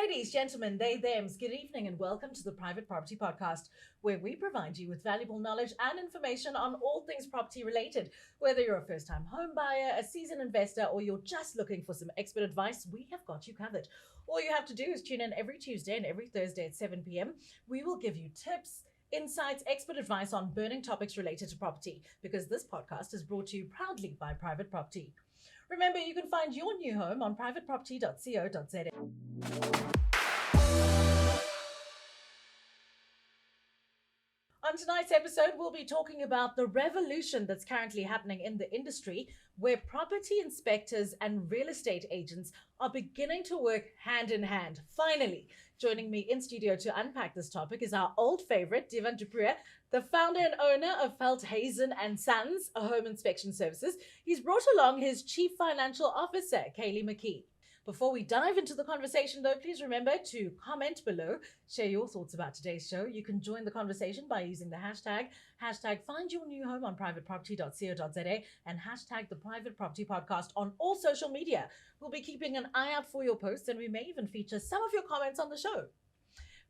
Ladies, gentlemen, they, thems, good evening and welcome to the Private Property Podcast, where we provide you with valuable knowledge and information on all things property related. Whether you're a first-time home buyer, a seasoned investor, or you're just looking for some expert advice, we have got you covered. All you have to do is tune in every Tuesday and every Thursday at 7 p.m. We will give you tips, insights, expert advice on burning topics related to property, because this podcast is brought to you proudly by Private Property. Remember, you can find your new home on privateproperty.co.za. On tonight's episode, we'll be talking about the revolution that's currently happening in the industry, where property inspectors and real estate agents are beginning to work hand in hand. Finally, joining me in studio to unpack this topic is our old favorite, Divan, the founder and owner of Veldhuizen and Sons, a home inspection services. He's brought along his chief financial officer, Kayleigh Mckee. Before we dive into the conversation, though, please remember to comment below, share your thoughts about today's show. You can join the conversation by using the hashtag find your new home on privateproperty.co.za and hashtag the Private Property Podcast on all social media. We'll be keeping an eye out for your posts, and we may even feature some of your comments on the show.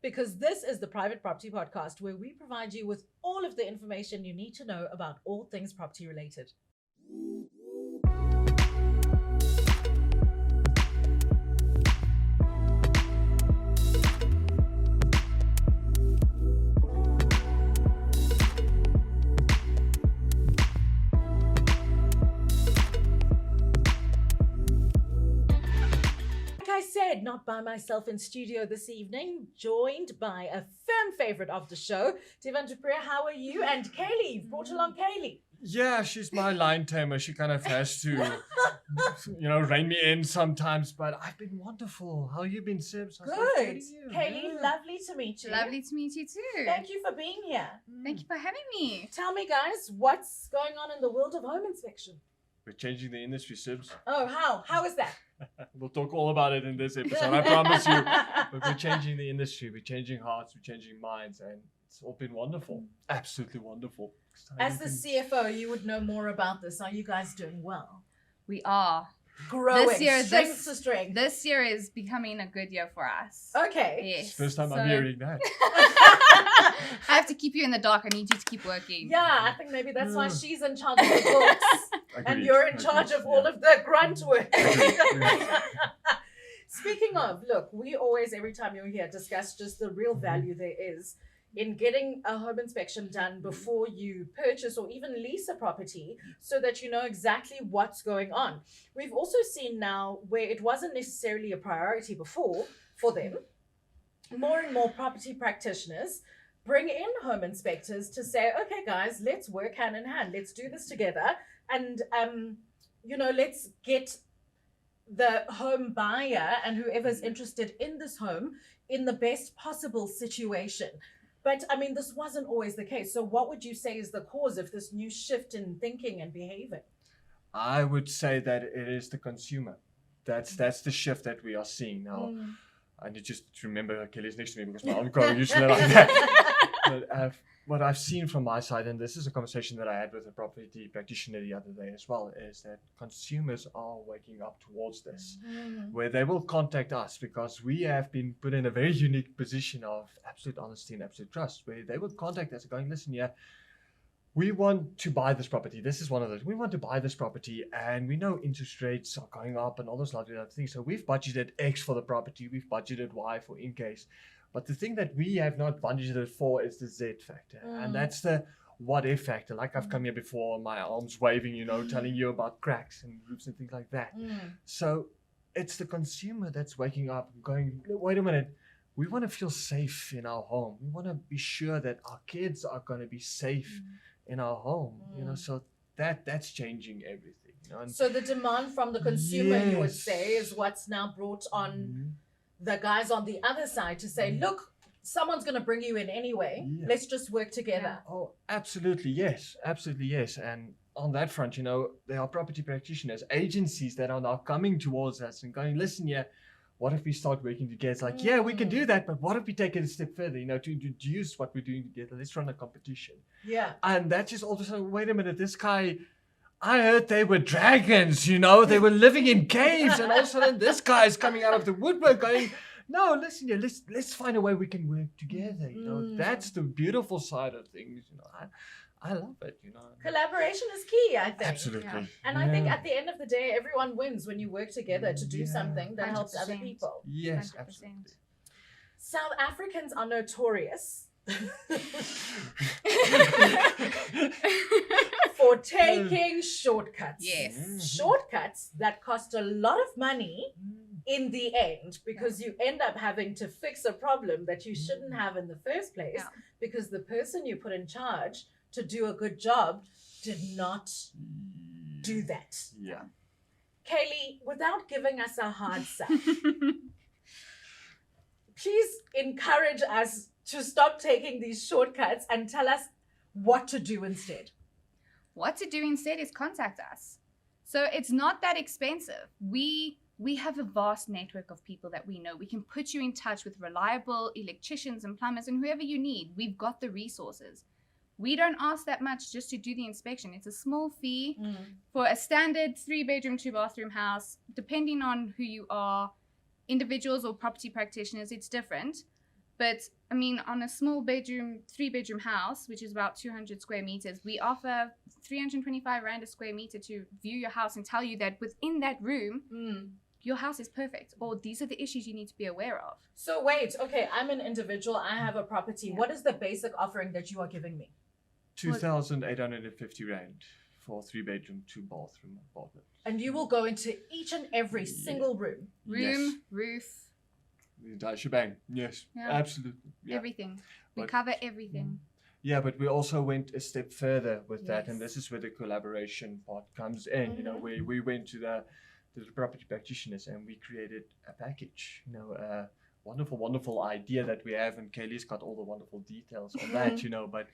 Because this is the Private Property Podcast, where we provide you with all of the information you need to know about all things property related. I said, not by myself in studio this evening, joined by a firm favorite of the show, Divan. How are you? And Kayleigh, you've brought along Kayleigh. Yeah, she's my line tamer. She kind of has to, rein me in sometimes, but I've been wonderful. How you been, Sibs? Good. Kayleigh, lovely to meet you. Lovely to meet you too. Thank you for being here. Thank you for having me. Tell me, guys, what's going on in the world of home inspection? We're changing the industry, Sibs. Oh, how? How is that? We'll talk all about it in this episode, I promise you. But we're changing the industry, we're changing hearts, we're changing minds, and it's all been wonderful. Absolutely wonderful. As the CFO, you would know more about this. Are you guys doing well? We are. Growing, this year, strength to strength. This year is becoming a good year for us. Okay. Yes. It's the first time I'm hearing that. I have to keep you in the dark. I need you to keep working. Yeah, I think maybe that's why she's in charge of the books. Agreed, and you're in charge of all of the grunt work. Speaking of, look, we always, every time you're here, discuss just the real value there is in getting a home inspection done before you purchase or even lease a property, so that you know exactly what's going on. We've also seen now where it wasn't necessarily a priority before for them, more and more property practitioners bring in home inspectors to say, okay, guys, let's work hand in hand. Let's do this together. And, let's get the home buyer and whoever's interested in this home in the best possible situation. But, this wasn't always the case. So what would you say is the cause of this new shift in thinking and behaving? I would say that it is the consumer. That's the shift that we are seeing now. I need just to remember Kelly's next to me because my arm grow usually like that. But what I've seen from my side, and this is a conversation that I had with a property practitioner the other day as well, is that consumers are waking up towards this, where they will contact us because we have been put in a very unique position of absolute honesty and absolute trust, where they will contact us going, listen, we want to buy this property. This is one of those. We want to buy this property, and we know interest rates are going up and all those lovely other things. So we've budgeted X for the property. We've budgeted Y for in case. But the thing that we have not budgeted for is the Z factor. And that's the what if factor. Like I've come here before, my arms waving, telling you about cracks and roofs and things like that. So it's the consumer that's waking up and going, wait a minute. We want to feel safe in our home. We want to be sure that our kids are going to be safe in our home, so that's changing everything. And so the demand from the consumer, you would say, is what's now brought on the guys on the other side to say, look, someone's going to bring you in anyway. Let's just work together. Oh, absolutely, yes. And on that front, there are property practitioners, agencies that are now coming towards us and going, listen, what if we start working together? It's like, we can do that, but what if we take it a step further, to introduce what we're doing together? Let's run a competition. Yeah. And that just all of a sudden, wait a minute, this guy, I heard they were dragons, they were living in caves, and all of a sudden this guy is coming out of the woodwork going, no, listen, yeah, let's find a way we can work together. You know, that's the beautiful side of things. You know, I love it. You know, Collaboration is key, I think. absolutely. Yeah. And I think at the end of the day, everyone wins when you work together to do something that helps other 100%. people. Yes, 100%. absolutely. South Africans are notorious for taking shortcuts. Yes. Shortcuts that cost a lot of money in the end because you end up having to fix a problem that you shouldn't have in the first place Yeah. because the person you put in charge to do a good job did not do that. Yeah. Kayleigh, without giving us a hard sell, please encourage us to stop taking these shortcuts and tell us what to do instead. What to do instead is contact us. So it's not that expensive. We have a vast network of people that we know. We can put you in touch with reliable electricians and plumbers and whoever you need. We've got the resources. We don't ask that much just to do the inspection. It's a small fee for a standard 3-bedroom, 2-bathroom house. Depending on who you are, individuals or property practitioners, it's different. But I mean, on a small 3-bedroom house, which is about 200 square meters, we offer 325 Rand a square meter to view your house and tell you that within that room, your house is perfect, or these are the issues you need to be aware of. So wait, okay, I'm an individual. I have a property. Yeah. What is the basic offering that you are giving me? 2,850 Rand for 3-bedroom, 2-bathroom apartment. And you will go into each and every single room. Room, roof, The entire shebang. Yes, Yeah. absolutely. Yeah. everything. We But- cover everything. Yeah, but we also went a step further with that, and Yes. this is where the collaboration part comes in. You know, we went to the property practitioners and we created a package. You know, a wonderful idea that we have, and Kayleigh's got all the wonderful details on that. You know, but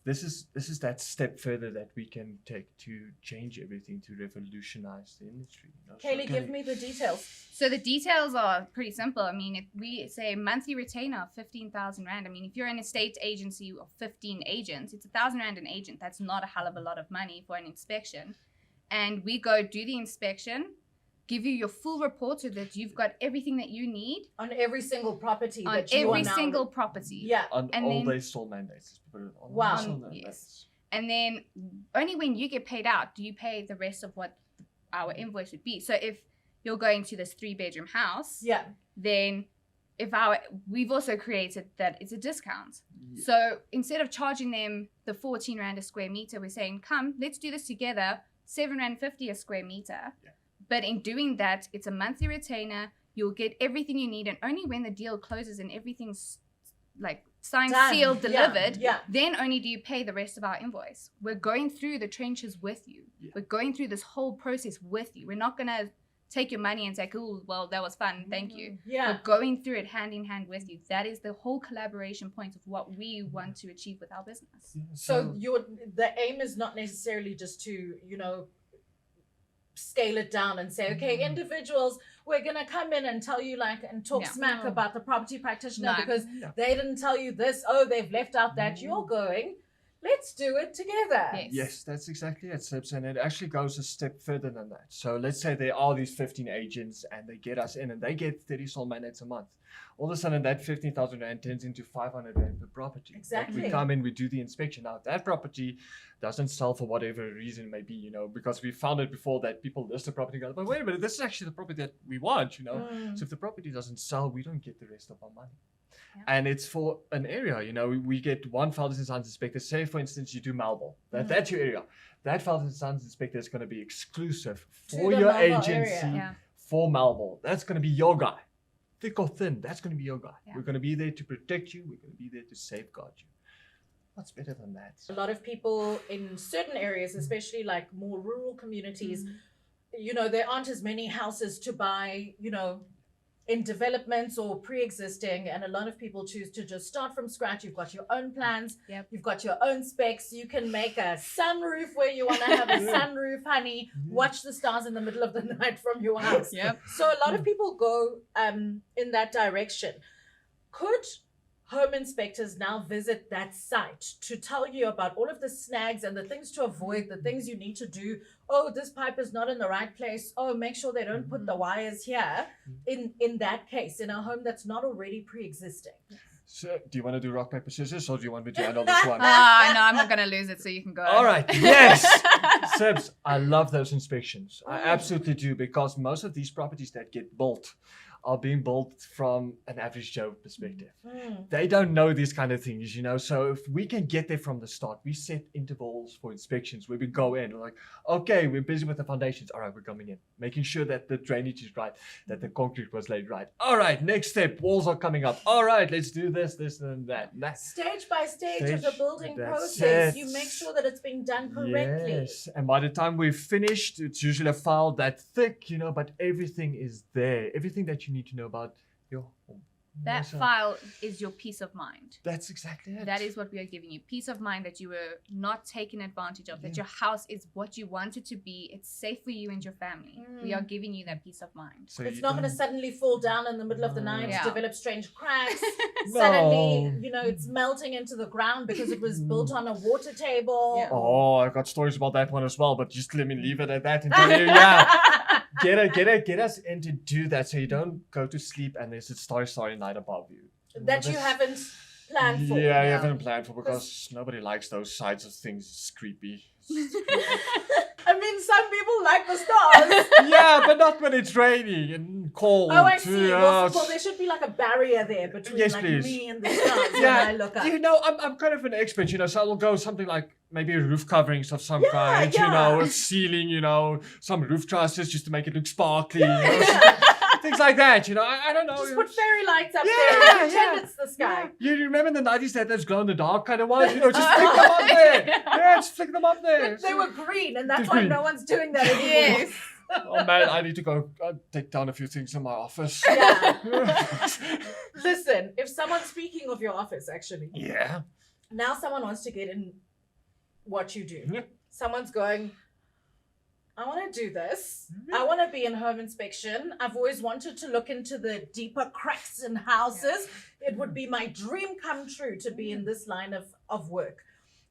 this is that step further that we can take to change everything, to revolutionize the industry. You know? So, Kayleigh, give me the details. So the details are pretty simple. I mean, if we say monthly retainer of 15,000 Rand, I mean, if you're an estate agency of 15 agents, it's 1,000 Rand an agent. That's not a hell of a lot of money for an inspection. And we go do the inspection, give you your full report so that you've got everything that you need On every single property on that you are every now... single property. Yeah. on and all then- day sole mandates. Let's put it on Wow. all sole Yes. mandates. And then only when you get paid out do you pay the rest of what our invoice would be. So if you're going to this 3-bedroom house, Yeah. then we've also created that it's a discount. Yeah. So instead of charging them the 14 Rand a square meter, we're saying, come, let's do this together, 7.50 Rand a square meter. Yeah. But in doing that, it's a monthly retainer. You'll get everything you need. And only when the deal closes and everything's like signed, Done. sealed, Yeah, delivered, yeah. then only do you pay the rest of our invoice. We're going through the trenches with you. Yeah. We're going through this whole process with you. We're not going to take your money and say, cool, well, that was fun. Thank you. Yeah. We're going through it hand in hand with you. That is the whole collaboration point of what we want to achieve with our business. Yeah, So the aim is not necessarily just to, you know, scale it down and say, okay, individuals, we're gonna come in and tell you like and talk No. smack No. about the property practitioner No. because No. they didn't tell you this. Oh, they've left out that. You're going. Let's do it together. Yes. Yes, that's exactly it, Sips, and it actually goes a step further than that. So let's say there are these 15 agents and they get us in and they get 30 sole mandates a month. All of a sudden that 15,000 Rand turns into 500 Rand per property. Like, Exactly. we come in, we do the inspection. Now, if that property doesn't sell for whatever reason it may be, you know, because we found it before that people list the property and go, but wait a minute, this is actually the property that we want, you know. So if the property doesn't sell, we don't get the rest of our money. Yeah. And it's for an area, you know, we get one Founders and Sons inspector. Say, for instance, you do Melville. That's your area. That Founders and Sons inspector is going to be exclusive To for the your Melville agency area. Yeah. for Melville. That's going to be your guy. Thick or thin, that's going to be your guy. Yeah. We're going to be there to protect you. We're going to be there to safeguard you. What's better than that? A lot of people in certain areas, especially like more rural communities, you know, there aren't as many houses to buy, you know, in developments or pre-existing, and a lot of people choose to just start from scratch. You've got your own plans, Yep. you've got your own specs. You can make a sunroof where you want to have a sunroof, honey. Watch the stars in the middle of the night from your house. Yep. So a lot of people go in that direction. Could home inspectors now visit that site to tell you about all of the snags and the things to avoid, the things you need to do oh, this pipe is not in the right place. Oh, make sure they don't put the wires here. In that case, in a home that's not already pre-existing. So, do you want to do rock, paper, scissors, or do you want me to handle this one? No, I'm not going to lose it, so you can go. All right, yes! Sebs, I love those inspections. I absolutely do, because most of these properties that get built are being built from an average Joe perspective. They don't know these kind of things, so if we can get there from the start, we set intervals for inspections where we go in, we're like, okay, we're busy with the foundations. All right, we're coming in, making sure that the drainage is right, that the concrete was laid right. All right, next step, walls are coming up. All right, let's do this, and that. Stage by stage of the building that's process, it. you make sure that it's being done correctly. Yes, and by the time we've finished, it's usually a file that thick, but everything is there. Everything that you need to know about your home. That file is your peace of mind. That's exactly it. That is what we are giving you. Peace of mind that you were not taken advantage of, that your house is what you want it to be. It's safe for you and your family. We are giving you that peace of mind. So It's not going to suddenly fall down in the middle of the night, Yeah. develop strange cracks. No. Suddenly, it's melting into the ground because it was built on a water table. Yeah. Oh, I've got stories about that one as well, but just let me leave it at that and tell you, get us in to do that so you don't go to sleep and there's a starry night above you. That you haven't planned for. Yeah, you haven't planned for, because nobody likes those sides of things. It's creepy. I mean, some people like the stars. Yeah, but not when it's raining and cold. Oh, I see. Yeah, Well, there should be like a barrier there between Yes, please. me and the stars when Yeah, I look up. I'm kind of an expert, so I'll go something like maybe roof coverings of some Yeah, kind, yeah. a ceiling, some roof trusses just to make it look sparkly, things like that, I don't know. Just put fairy lights up Yeah, there and pretend yeah. it's the sky. You remember in the 90s that those glow in the dark kind of ones, just flick them up there. Yeah, just flick them up there. They were green, and that's They're why green. no one's doing that anymore. Yes. Oh man, I need to go take down a few things in my office. Yeah. Listen, if someone's speaking of your office, actually, Yeah. now someone wants to get in what you do. Yeah. Someone's going, I want to do this. I want to be in home inspection. I've always wanted to look into the deeper cracks in houses. It would be my dream come true to be in this line of work.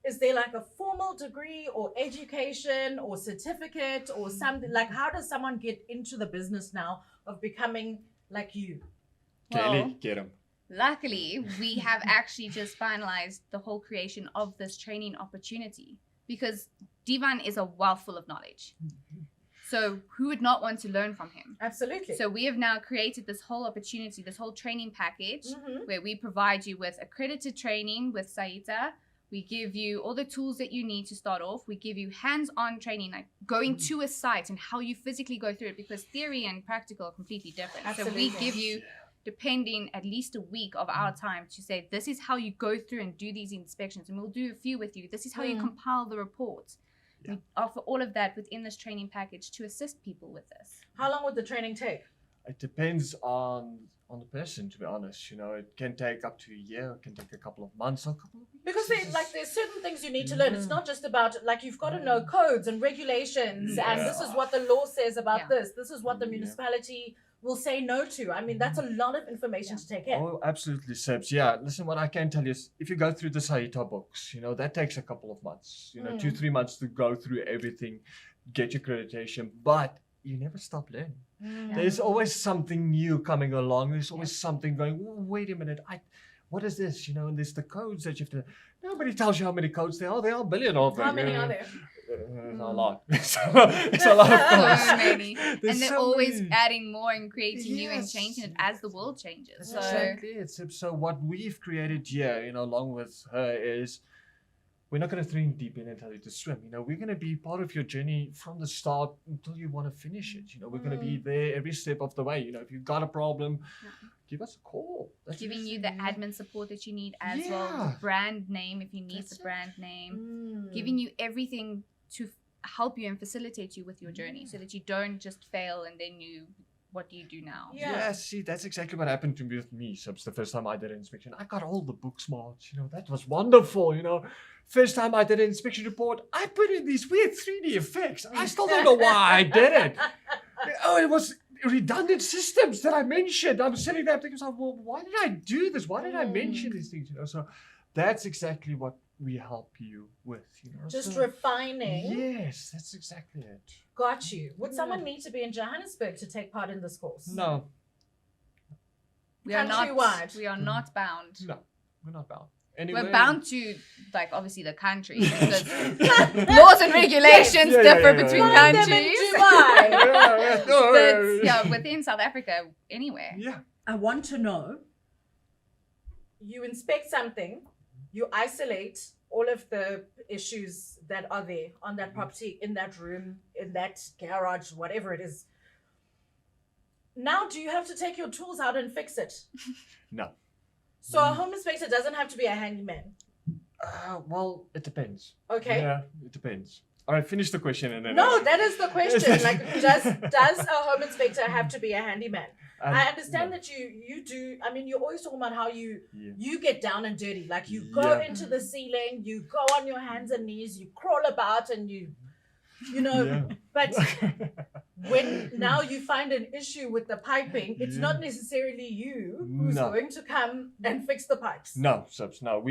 Is there like a formal degree or education or certificate or something? Like, how does someone get into the business now of becoming like you? Kayleigh, Well, get him. luckily, we have actually just finalized the whole creation of this training opportunity, because Divan is a wealth full of knowledge. So who would not want to learn from him? Absolutely. So we have now created this whole opportunity, this whole training package, where we provide you with accredited training with Saita. We give you all the tools that you need to start off. We give you hands-on training, like going to a site and how you physically go through it, because theory and practical are completely different. Absolutely. So we give you, depending, at least a week of our time to say, this is how you go through and do these inspections, and we'll do a few with you. This is how you compile the report. Yeah. We offer all of that within this training package to assist people with this. How long would the training take? It depends on the person, to be honest. It can take up to a year, it can take a couple of months, or a couple of weeks. Because there's certain things you need to learn. It's not just about, you've got to know codes and regulations, and this is what the law says about Yeah. this. This is what the municipality will say no to. I mean, that's a lot of information to take in. Oh, absolutely, Sebs. Yeah, listen, what I can tell you is, if you go through the Saita books, that takes a couple of months, 2-3 months to go through everything, get your accreditation, but you never stop learning. There's always something new coming along. There's always something going, "Oh, wait a minute, what is this? And there's the codes that you have to, nobody tells you how many codes there are. There are a billion of them. How many are there? A lot. It's a lot of codes. So many. There's And they're so always many. adding more and creating new and Yes. changing it as the world changes. That's So exactly it. So what we've created here, along with her, is we're not going to throw you deep in and tell you to swim. We're going to be part of your journey from the start until you want to finish it. We're going to be there every step of the way. If you've got a problem, give us a call. That's giving you the admin support that you need as well, Yeah. the brand name if you need That's the it. brand name, giving you everything to help you and facilitate you with your journey, so that you don't just fail and then what do you do now? Yeah. See, that's exactly what happened to me with me. So the first time I did an inspection, I got all the book smarts. That was wonderful. First time I did an inspection report, I put in these weird 3D effects. I still don't know why I did it. Oh, it was redundant systems that I mentioned. I'm sitting there thinking, well, why did I do this? Why did I mention these things? So that's exactly what we help you with, you know. Just So- refining. Yes, that's exactly it. Got you. Would Yeah. someone need to be in Johannesburg to take part in this course? No, We are not. Countrywide. We are not bound. no, we're not bound. Anyway, We're bound to, like, obviously the country because laws and regulations Yeah, differ yeah. between Find them in countries. Dubai. No, But yeah, within South Africa, anywhere. yeah. I want to know, you inspect something, you isolate all of the issues that are there on that property, in that room, in that garage, whatever it is. Now, do you have to take your tools out and fix it? No. So a home inspector doesn't have to be a handyman. Well, it depends. Okay. Yeah, it depends. All right, finish the question and then. No, that is the question. Like, does a home inspector have to be a handyman? I understand that you do. I mean, you're always talking about how you get down and dirty. Like you go Yeah. into the ceiling, you go on your hands and knees, you crawl about, and you know. Yeah. But when now you find an issue with the piping, it's Yeah. not necessarily you who's No. going to come and fix the pipes. No, subs. No,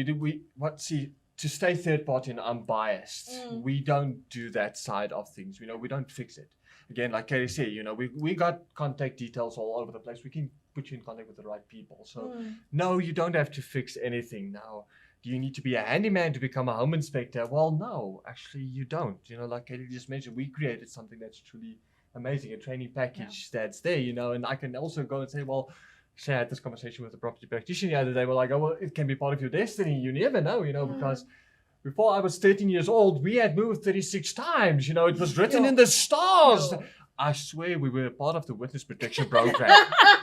to stay third party and unbiased, we don't do that side of things. You know, we don't fix it. Again, like Kayleigh said, you know, we got contact details all over the place. We can put you in contact with the right people. So no, you don't have to fix anything now. Do you need to be a handyman to become a home inspector? Well, no, actually you don't. You know, like Kayleigh just mentioned, we created something that's truly amazing, a training package that's there, you know, and I can also go and say, well, say I had this conversation with a property practitioner the other day. Well, I go, well, it can be part of your destiny. You never know, you know, because before I was 13 years old, we had moved 36 times. You know, it was written in the stars. I swear we were a part of the witness protection program.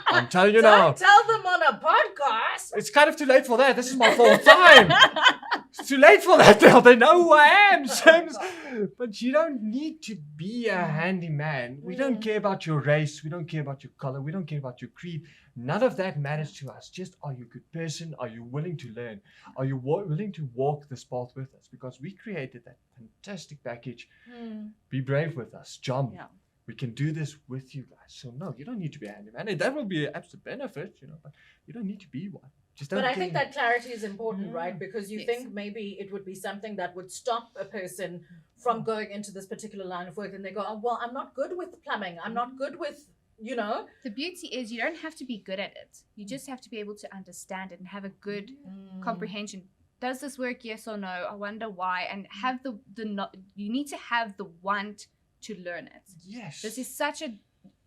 I'm telling you now. Don't tell them on a podcast. It's kind of too late for that. This is my fourth time. It's too late for that now. They know who I am, Sims. But you don't need to be a handyman. We don't care about your race. We don't care about your color. We don't care about your creed. None of that matters to us. Just, are you a good person? Are you willing to learn? Are you willing to walk this path with us? Because we created that fantastic package. Be brave with us. Jump. Yeah. We can do this with you guys. So no, you don't need to be a handyman. And that will be an absolute benefit, you know, but you don't need to be one. Just don't But I care. think that clarity is important, Yeah. right? Because you Yes. think maybe it would be something that would stop a person from going into this particular line of work, and they go, oh, well, I'm not good with plumbing. I'm not good with, you know. The beauty is you don't have to be good at it. You just have to be able to understand it and have a good comprehension. Does this work? Yes or no? I wonder why. And have you need to have the want to learn it. Yes. This is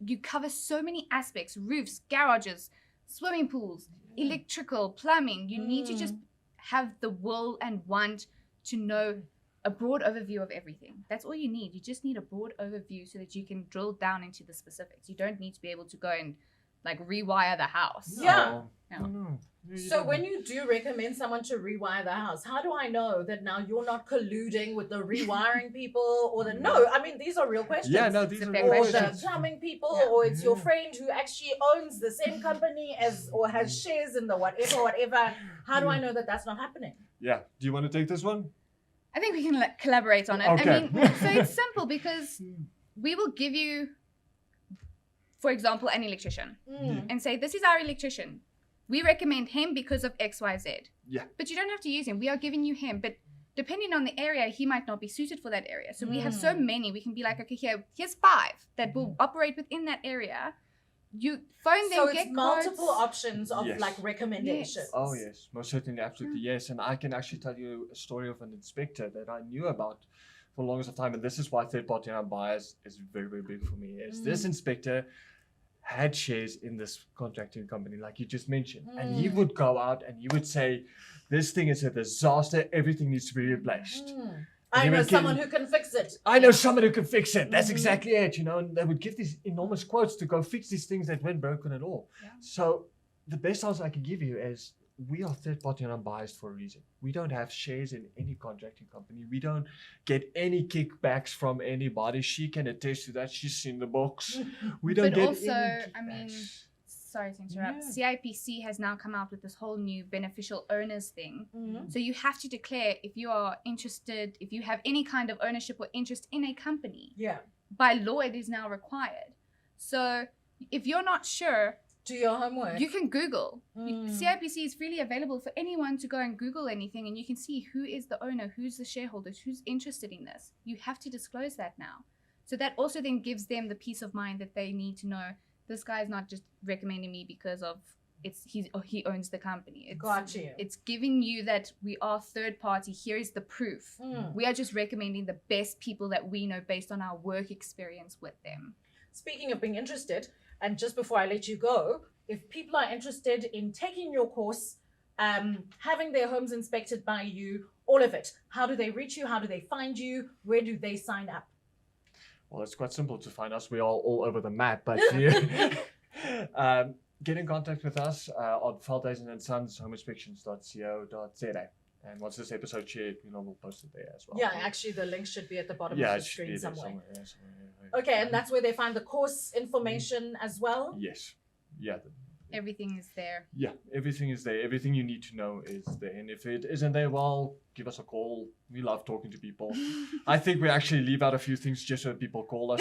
you cover so many aspects: roofs, garages, swimming pools, electrical, plumbing. You need to just have the will and want to know a broad overview of everything. That's all you need. You just need a broad overview so that you can drill down into the specifics. You don't need to be able to go and like rewire the house. Yeah. No. No. So when you do recommend someone to rewire the house, how do I know that now you're not colluding with the rewiring people or I mean, these are real questions. Yeah, no, these It's a are fair all Or question. the questions. plumbing people, Yeah. or it's your Yeah. friend who actually owns the same company or has shares in the whatever. How do I know that that's not happening? Yeah. Do you want to take this one? I think we can collaborate on it. Okay. I mean, so it's simple because we will give you, for example, an electrician and say, this is our electrician. We recommend him because of X, Y, Z. Yeah. But you don't have to use him. We are giving you him. But depending on the area, he might not be suited for that area. So we have so many. We can be like, okay, here's 5 that will operate within that area. You phone them, So get it's multiple quotes. options of Yes. like recommendations. Yes. Oh, yes. Most certainly. Absolutely. Yes. And I can actually tell you a story of an inspector that I knew about for the longest of time. And this is why third party unbiased is very, very big for me. Is this inspector had shares in this contracting company, like you just mentioned. And he would go out and he would say, this thing is a disaster. Everything needs to be replaced. I he know would someone give- who can fix it. I know someone who can fix it. That's exactly it, you know. And they would give these enormous quotes to go fix these things that weren't broken at all. Yeah. So the best answer I can give you is we are third party and unbiased for a reason. We don't have shares in any contracting company. We don't get any kickbacks from anybody. She can attest to that. She's seen the books. We don't But get also, any I mean, kickbacks. sorry to interrupt. CIPC has now come out with this whole new beneficial owners thing. Mm-hmm. So you have to declare if you are interested, if you have any kind of ownership or interest in a company. Yeah. By law, it is now required. So if you're not sure, Do your homework. You can Google. Mm. CIPC is freely available for anyone to go and Google anything, and you can see who is the owner, who's the shareholders, who's interested in this. You have to disclose that now. So that also then gives them the peace of mind that they need to know this guy is not just recommending me because of he owns the company. Got you. It's giving you that we are third party. Here is the proof. We are just recommending the best people that we know based on our work experience with them. Speaking of being interested, and just before I let you go, if people are interested in taking your course, having their homes inspected by you, all of it, how do they reach you? How do they find you? Where do they sign up? Well, it's quite simple to find us. We are all over the map, but get in contact with us on Veldhuizen and Sons homeinspections.co.za. And once this episode shared, we'll post it there as well. Yeah, actually, the link should be at the bottom of the screen somewhere. Okay, and that's where they find the course information as well? Yes. Yeah. Everything is there. Yeah, everything is there. Everything you need to know is there. And if it isn't there, well, give us a call. We love talking to people. I think we actually leave out a few things just so people call us.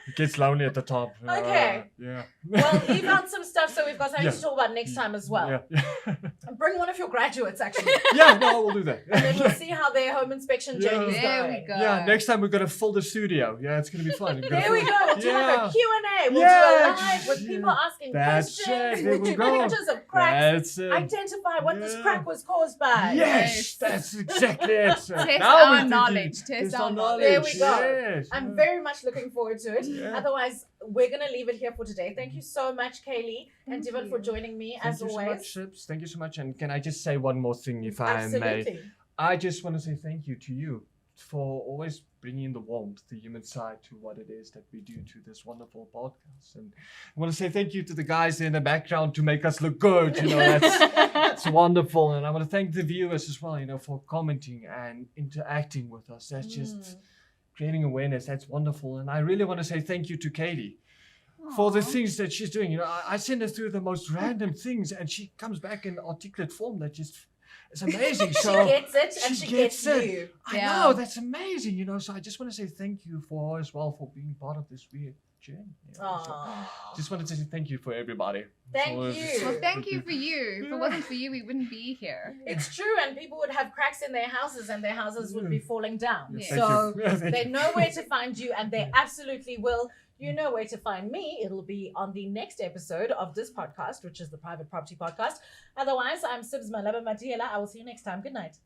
It gets lonely at the top. Okay. Yeah. Well, leave out some stuff so we've got something to talk about next time as well. Yeah. Bring one of your graduates, actually. Yeah, no, we'll do that. And then we'll see how their home inspection journey is There going. we go. Yeah, next time we're going to fill the studio. Yeah, it's going to be fun. There we go. We'll do like a Q&A. We'll do Yeah. a live with people asking That's questions. it. There We'll we do go. pictures of cracks. That's it. Identify what this Yeah. crack was caused by. Yes, that's exactly it. Test Now our we're thinking. knowledge. Test our knowledge. There we go. Yes. I'm very much looking forward to it. Yeah. Otherwise, we're going to leave it here for today. Thank you so much, Kayleigh and Thank Divan, you. for joining me, Thank as you always. so much, Sips. Thank you so much. And can I just say one more thing, if I may? Absolutely. I just want to say thank you to you for always bringing the warmth, the human side to what it is that we do to this wonderful podcast. And I want to say thank you to the guys in the background to make us look good. That's wonderful. And I want to thank the viewers as well, for commenting and interacting with us. That's just creating awareness. That's wonderful. And I really want to say thank you to Kayleigh for the things that she's doing. I send her through the most random things and she comes back in articulate form that just is amazing. She So gets it and she gets it. you. I Yeah. know, that's amazing, so I just want to say thank you for being part of this weird journey. So Aww. just wanted to say thank you for everybody. Thank So, you. Well, thank you for you. If it wasn't for you, we wouldn't be here. It's true, and people would have cracks in their houses and their houses would be falling down. Yes, Yeah. So thank you. they know where to find you, and they absolutely will. You know where to find me. It'll be on the next episode of this podcast, which is the Private Property Podcast. Otherwise, I'm Sibs Malaba Matiela. I will see you next time. Good night.